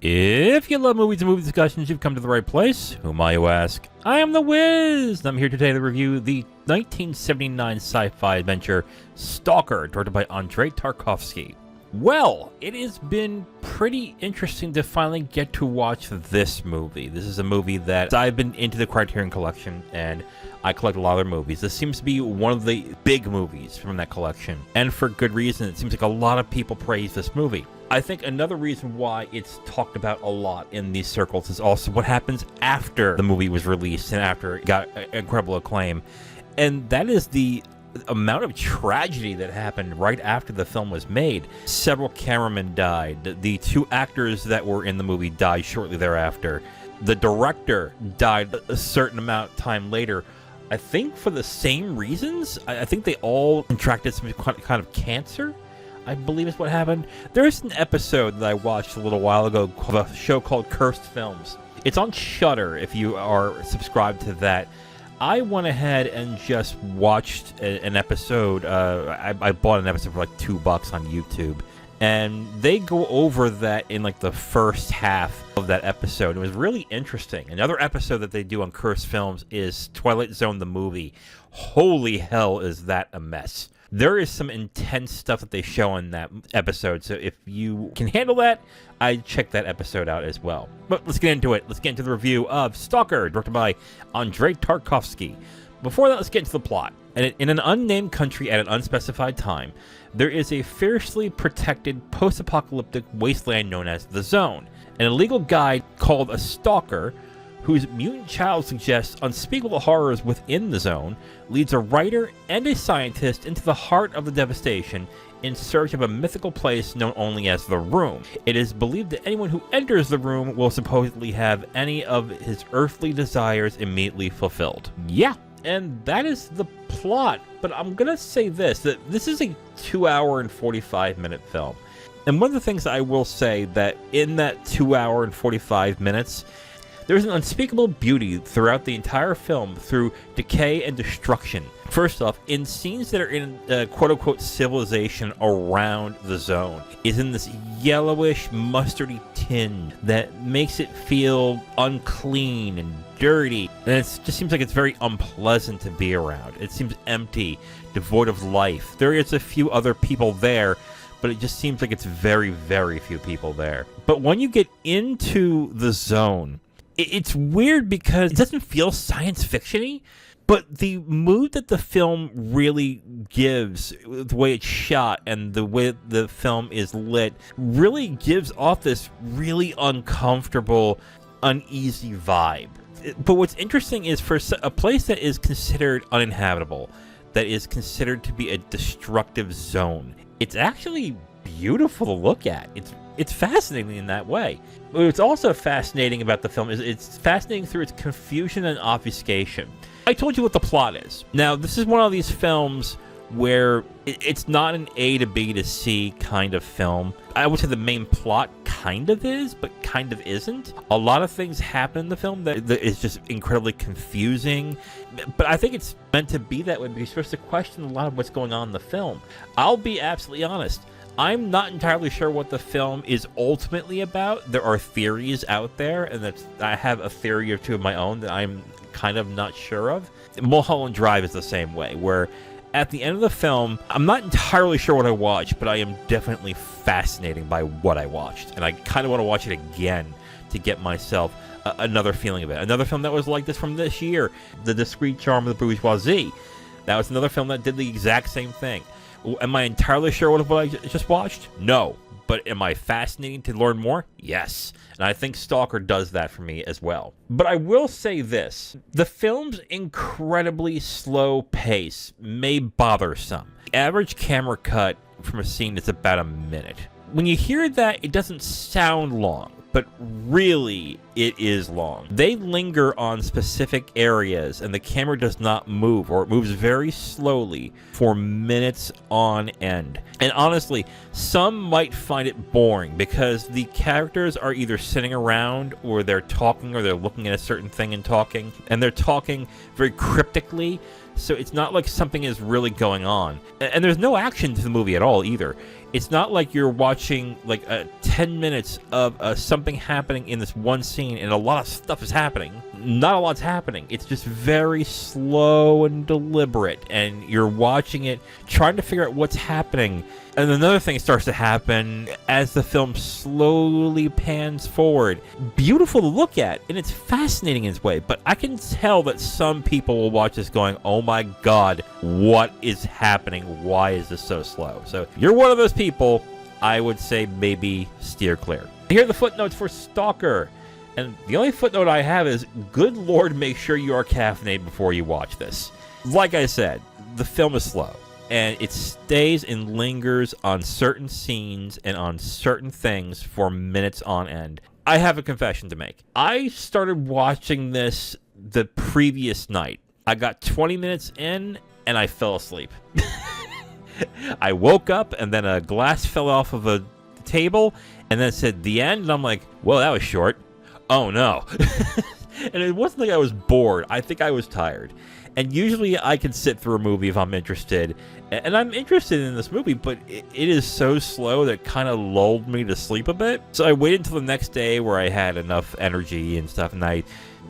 If you love movies and movie discussions, you've come to the right place. Who am I, you ask? I am the Wiz, and I'm here today to review the 1979 sci-fi adventure Stalker, directed by Andrei Tarkovsky. Well, it has been pretty interesting to finally get to watch this movie. This is a movie that I've been into the Criterion Collection, and I collect a lot of their movies. This seems to be one of the big movies from that collection, and for good reason. It seems like a lot of people praise this movie. I think another reason why it's talked about a lot in these circles is also what happens after the movie was released and after it got incredible acclaim. And that is the amount of tragedy that happened right after the film was made. Several cameramen died. The two actors that were in the movie died shortly thereafter. The director died a certain amount of time later. I think for the same reasons. I think they all contracted some kind of cancer, I believe is what happened. There's an episode that I watched a little while ago of a show called Cursed Films. It's on Shudder if you are subscribed to that. I went ahead and just watched an episode. I bought an episode for like $2 on YouTube. And they go over that in like the first half of that episode. It was really interesting. Another episode that they do on Cursed Films is Twilight Zone the movie. Holy hell, is that a mess. There is some intense stuff that they show in that episode, so if you can handle that, I'd check that episode out as well. But let's get into it. Let's get into the review of Stalker, directed by Andrei Tarkovsky. Before that, let's get into the plot. In an unnamed country at an unspecified time, there is a fiercely protected post-apocalyptic wasteland known as the Zone. An illegal guide called a Stalker, whose mutant child suggests unspeakable horrors within the Zone, leads a writer and a scientist into the heart of the devastation in search of a mythical place known only as the Room. It is believed that anyone who enters the Room will supposedly have any of his earthly desires immediately fulfilled. Yeah, and that is the plot. But I'm gonna say this, that this is a 2-hour and 45-minute film. And one of the things I will say that in that 2-hour and 45 minutes, there's an unspeakable beauty throughout the entire film through decay and destruction. First off, in scenes that are in quote-unquote civilization around the Zone, is in this yellowish, mustardy tinge that makes it feel unclean and dirty. And it just seems like it's very unpleasant to be around. It seems empty, devoid of life. There is a few other people there, but it just seems like it's very, very few people there. But when you get into the Zone, it's weird because it doesn't feel science fiction-y, but the mood that the film really gives, the way it's shot and the way the film is lit, really gives off this really uncomfortable, uneasy vibe. But what's interesting is for a place that is considered uninhabitable, that is considered to be a destructive zone, it's actually beautiful to look at. It's fascinating in that way. What's also fascinating about the film is it's fascinating through its confusion and obfuscation. I told you what the plot is. Now, this is one of these films where it's not an A to B to C kind of film. I would say the main plot kind of is, but kind of isn't. A lot of things happen in the film that is just incredibly confusing. But I think it's meant to be that way because you're supposed to question a lot of what's going on in the film. I'll be absolutely honest. I'm not entirely sure what the film is ultimately about. There are theories out there, and I have a theory or two of my own that I'm kind of not sure of. Mulholland Drive is the same way, where at the end of the film, I'm not entirely sure what I watched, but I am definitely fascinated by what I watched. And I kind of want to watch it again to get myself another feeling of it. Another film that was like this from this year, The Discreet Charm of the Bourgeoisie. That was another film that did the exact same thing. Am I entirely sure what I just watched? No. But am I fascinated to learn more? Yes. And I think Stalker does that for me as well. But I will say this. The film's incredibly slow pace may bother some. The average camera cut from a scene is about a minute. When you hear that, it doesn't sound long, but really it is long. They linger on specific areas and the camera does not move, or it moves very slowly for minutes on end. And honestly, some might find it boring because the characters are either sitting around or they're talking or they're looking at a certain thing and talking, and they're talking very cryptically. So it's not like something is really going on. And there's no action to the movie at all either. It's not like you're watching like 10 minutes of something happening in this one scene and a lot of stuff is happening. Not a lot's happening. It's just very slow and deliberate, and you're watching it, trying to figure out what's happening. And another thing starts to happen as the film slowly pans forward. Beautiful to look at, and it's fascinating in its way, but I can tell that some people will watch this going, oh my god, what is happening? Why is this so slow? So if you're one of those people, I would say maybe steer clear. Here are the footnotes for Stalker. And the only footnote I have is, good lord, make sure you are caffeinated before you watch this. Like I said, the film is slow, and it stays and lingers on certain scenes and on certain things for minutes on end. I have a confession to make. I started watching this the previous night. I got 20 minutes in, and I fell asleep. I woke up, and then a glass fell off of a table, and then it said the end, and I'm like, well, that was short. Oh no. And it wasn't like I was bored. I think I was tired. And usually I can sit through a movie if I'm interested. And I'm interested in this movie, but it is so slow that it kind of lulled me to sleep a bit. So I waited until the next day where I had enough energy and stuff, and I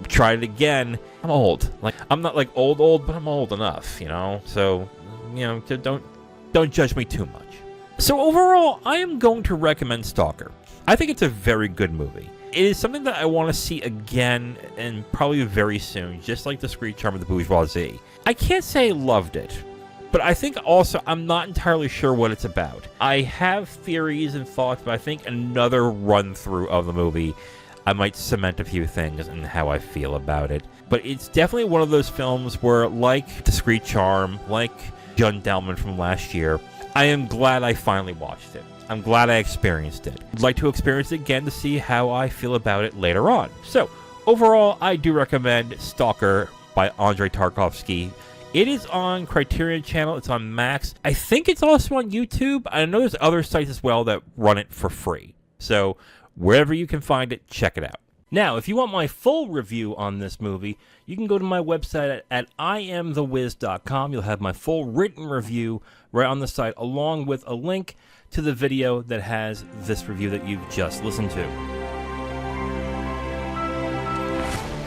tried it again. I'm old. Like, I'm not like old, but I'm old enough, you know? So, you know, don't judge me too much. So overall, I am going to recommend Stalker. I think it's a very good movie. It is something that I want to see again, and probably very soon, just like Discreet Charm of the Bourgeoisie. I can't say I loved it, but I think also I'm not entirely sure what it's about. I have theories and thoughts, but I think another run-through of the movie, I might cement a few things and how I feel about it. But it's definitely one of those films where, like Discreet Charm, like Jeanne Dielman from last year, I am glad I finally watched it. I'm glad I experienced it. I'd like to experience it again to see how I feel about it later on. So, overall, I do recommend Stalker by Andrei Tarkovsky. It is on Criterion Channel. It's on Max. I think it's also on YouTube. I know there's other sites as well that run it for free. So, wherever you can find it, check it out. Now, if you want my full review on this movie, you can go to my website at IamTheWiz.com. You'll have my full written review right on the site, along with a link to the video that has this review that you've just listened to.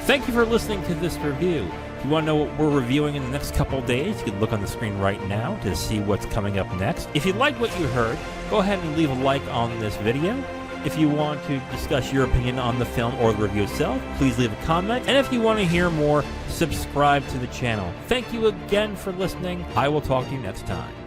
Thank you for listening to this review. If you want to know what we're reviewing in the next couple of days, you can look on the screen right now to see what's coming up next. If you liked what you heard, go ahead and leave a like on this video. If you want to discuss your opinion on the film or the review itself, please leave a comment. And if you want to hear more, subscribe to the channel. Thank you again for listening. I will talk to you next time.